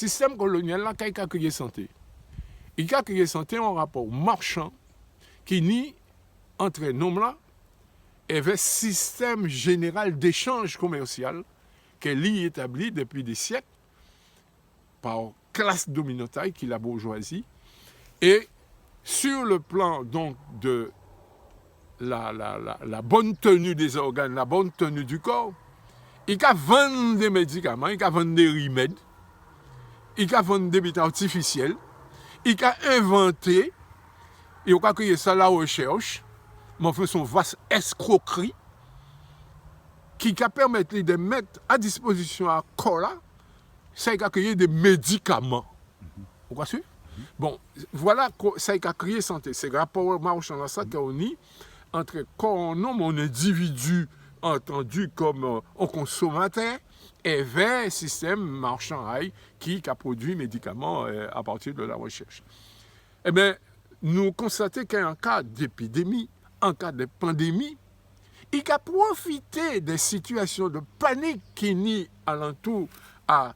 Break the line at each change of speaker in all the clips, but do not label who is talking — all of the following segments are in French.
système colonial là, qui a créé santé. Il a créé santé en rapport marchand qui nie entre nous là et le système général d'échange commercial qu'elle y établi depuis des siècles par classe dominante qui est la bourgeoisie. Et sur le plan donc de la bonne tenue des organes, la bonne tenue du corps, il a vendu des médicaments, il a vendu des remèdes, il a vendu des métaux artificiels, il a inventé, il a créé ça la recherche, mais fait son vaste escroquerie qui a permis de mettre à disposition à corps là, ça a créé des médicaments. Vous comprenez? Bon, voilà, ça a créé santé. C'est rapport marchand à ça qu'on dit entre corps en homme, un individu entendu comme un consommateur et vers un système marchand qui a produit médicaments à partir de la recherche. Eh bien, nous constatons qu'en cas d'épidémie, en cas de pandémie, il a profité des situations de panique qui nient alentour à,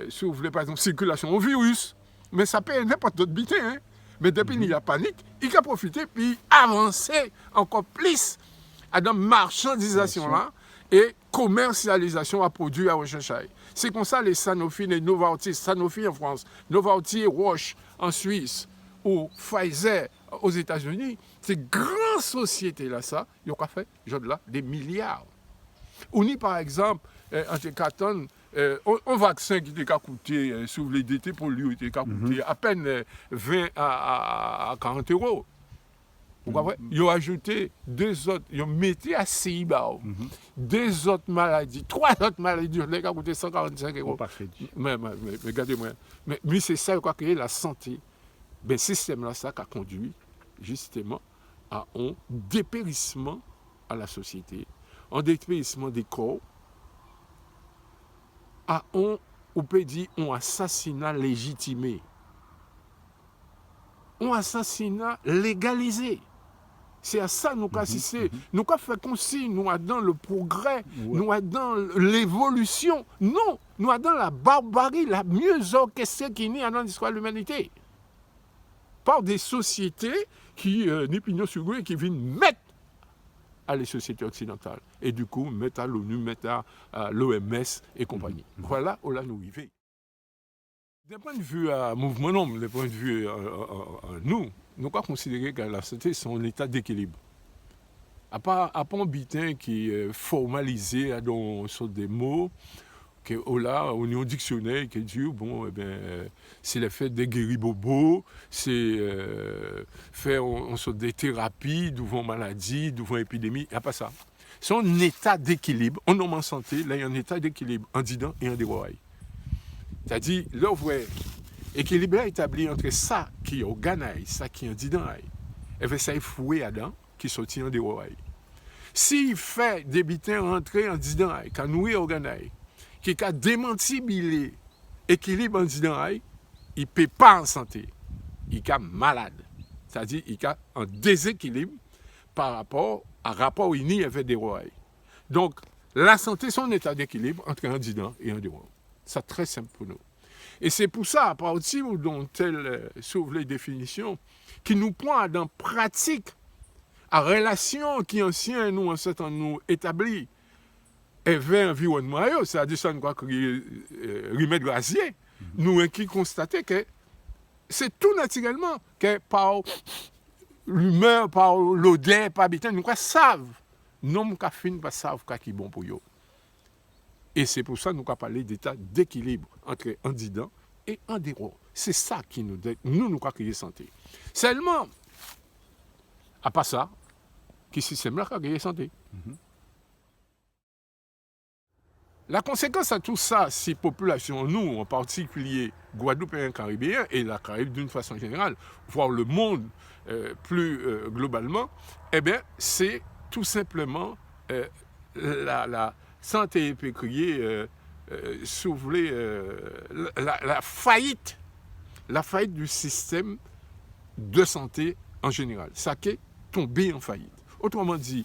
si vous voulez, par exemple, circulation au virus, mais ça peut n'importe d'autre bité, hein. Mais depuis qu'il y a panique, il a profité puis avancé encore plus à la marchandisation là et commercialisation à produits à recherche. C'est comme ça les Sanofi, les Novartis, Sanofi en France, Novartis et Roche en Suisse ou Pfizer aux États-Unis, ces grandes sociétés là, ça, ils ont fait genre là des milliards. On y par exemple entre 4 tonnes un vaccin qui a coûté, si vous voulez, d'été pour lui, il a coûté à peine 20 à 40 euros. Vous comprenez? Ils ont ajouté 2 autres, ils ont mis à 6 barres, 2 autres maladies, 3 autres maladies, qui ont coûté 145 euros. Mais regardez-moi, mais c'est ça qui a créé la santé. Ben, ce système-là, ça qui a conduit justement à un dépérissement à la société, un dépérissement des corps, à on peut dire un assassinat légitimé, un assassinat légalisé. C'est à ça nous avons assisté. Nous avons fait comme si nous sommes dans le progrès, nous sommes dans l'évolution. Non, nous sommes dans la barbarie la mieux orchestrée qui n'est dans l'histoire de l'humanité. Par des sociétés qui, ni pignon sur rue, qui viennent mettre à les sociétés occidentales. Et du coup, mettre à l'ONU, mettre à l'OMS et compagnie. Voilà où là nous vivons. D'un point de vue mouvement nombre, d'un point de vue nous avons considéré que la santé c'est un état d'équilibre. À part un bitin qui est formalisé dans des mots, que là, on a un dictionnaire qui dit bon, c'est le fait de guérir bobo, c'est faire une sorte de thérapie devant maladie, devant épidémie, il n'y a pas ça. C'est un état d'équilibre. En homme en santé, là, il y a un état d'équilibre en dedans et en dehors. C'est-à-dire, là, vous voyez, l'équilibre établi entre ça qui est au ganaï, ça qui est en dedans, et bien ça est foué à dedans, qui sortit en dehors. S'il fait des bitins rentrer en dedans, quand nous est au ganaï, qui a démenti l'équilibre en dedans, il ne peut pas en santé. Il est malade. C'est-à-dire, il a un déséquilibre par rapport à rapport uni avec des rois. Donc, la santé, c'est un état d'équilibre entre un dedans et un dehors. C'est très simple pour nous. Et c'est pour ça, à partir de telle définition, qui nous prend dans pratique à relation qui ancien nous, en nous établit, et vers l'environnement, c'est-à-dire ça nous avons remède glacier, nous qui constatons que c'est tout naturellement que par l'humeur, par l'odeur, par l'habitat, nous savons. Nous ne savons pas savoir ce qui est bon pour eux. Et c'est pour ça que nous avons parlé d'état d'équilibre entre en dedans et en dehors. C'est ça qui nous avons créé santé. Seulement, à part ça, qui système-là a créé santé. La conséquence à tout ça, c'est population, nous en particulier, Guadeloupéens, Caribéens, et la Caraïbe d'une façon générale, voire le monde plus globalement, eh bien, c'est tout simplement la santé peut crier, si vous voulez, la faillite du système de santé en général. Ça qui est tombé en faillite. Autrement dit,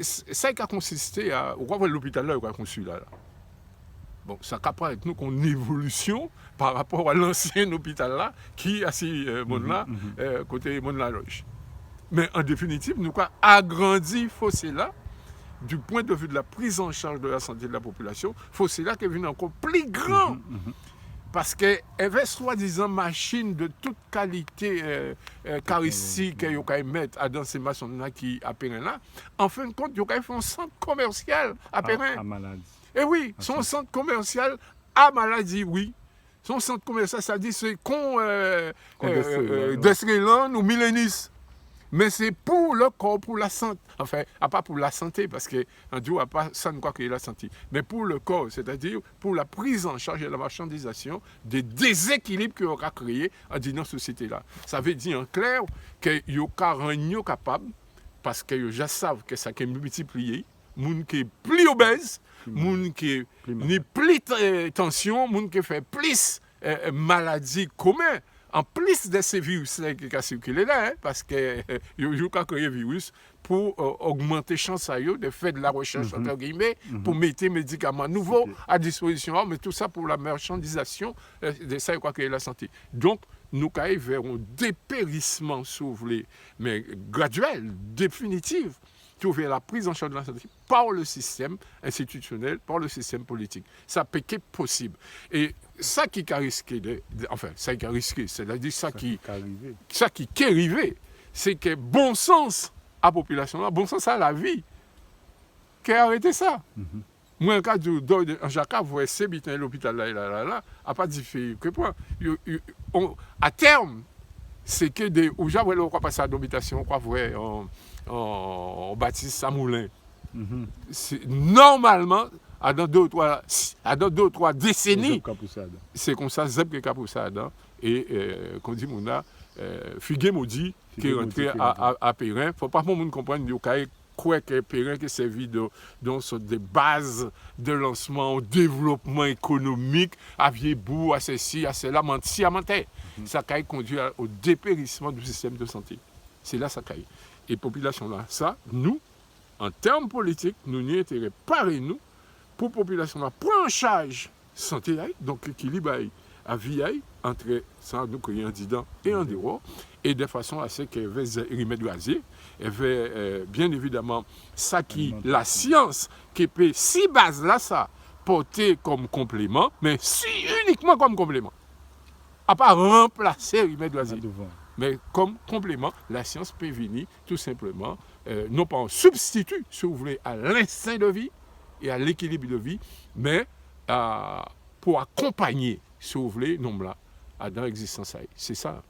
ça a consisté à... Vous voyez l'hôpital là, vous avez conçu là. Bon, ça capable être nous qu'on évolution par rapport à l'ancien hôpital là, qui a assis monde là, côté monde la loge. Mais en définitive, nous avons agrandi fossé là, du point de vue de la prise en charge de la santé de la population, fossé là qui est venu encore plus grand. Parce qu'elle avait soi-disant machine de toute qualité charistique qu'ils ont mettre dans ces maçons-là qui à Périn là. En fin de compte, ils ont fait un centre commercial à Périn.
À maladie.
Et oui, son centre commercial à maladie, oui. Son centre commercial, ça dit c'est con d'Estreland ou Milenis. Mais c'est pour le corps, pour la santé. Enfin, pas pour la santé, parce qu'on dit pas ça ne croit que la santé. Mais pour le corps, c'est-à-dire pour la prise en charge et la marchandisation des déséquilibres qu'on aura créés dans la société-là. Ça veut dire en clair qu'il y a capable, parce que je savent que ça est multiplié, moun qui est plus obèse, moun qui est plus tension, moun qui fait plus maladies communes. En plus de ces virus qui ont circulé là, parce que ils ont créé virus pour augmenter la chance de faire de la recherche, entre guillemets, pour mettre des médicaments nouveaux à disposition, mais tout ça pour la marchandisation de ça, quoi créer la santé. Donc, nous allons vers un dépérissement, si vous voulez, mais graduel, définitif, vers la prise en charge de la santé par le système institutionnel, par le système politique. Ça peut être possible. Et ça qui a risqué, enfin, ça qui a risqué, c'est-à-dire ça qui est arrivé, c'est que bon sens à la population, bon sens à la vie, qui a arrêté ça. Moi, en cas de Jacques, vous voyez, c'est bien l'hôpital là, à pas différer que point. À terme, c'est que des aujourd'hui on va passer à l'habitation, on va voir en bâtisse à moulin. Normalement, dans 2 ou 3 décennies, c'est comme ça, Zeb Kapoussade. Et qu'on dit, Figué Maudit, qui est rentré à Périn. Il ne faut pas que monde comprenne quoi que Périn qui servi de base de lancement, au développement économique, à Vieux-Bourg, à ceci, à cela, à mentir. Ça a conduit au dépérissement du système de santé. C'est là ça a. Et population là, ça, nous, en termes politiques, nous n'y intérêt pareil nous, pour population là, prendre en charge santé, donc équilibre à vie entre ça nous créer en dedans et en dehors, et de façon à ce qu'il y ait remède loisir, et bien évidemment, ça qui, la science, qui peut, si base là, ça, porter comme complément, mais si uniquement comme complément, à pas remplacer remède loisir. Mais comme complément, la science peut venir tout simplement, non pas en substitut, si vous voulez, à l'instinct de vie et à l'équilibre de vie, mais pour accompagner, si vous voulez, non là, dans l'existence. C'est ça.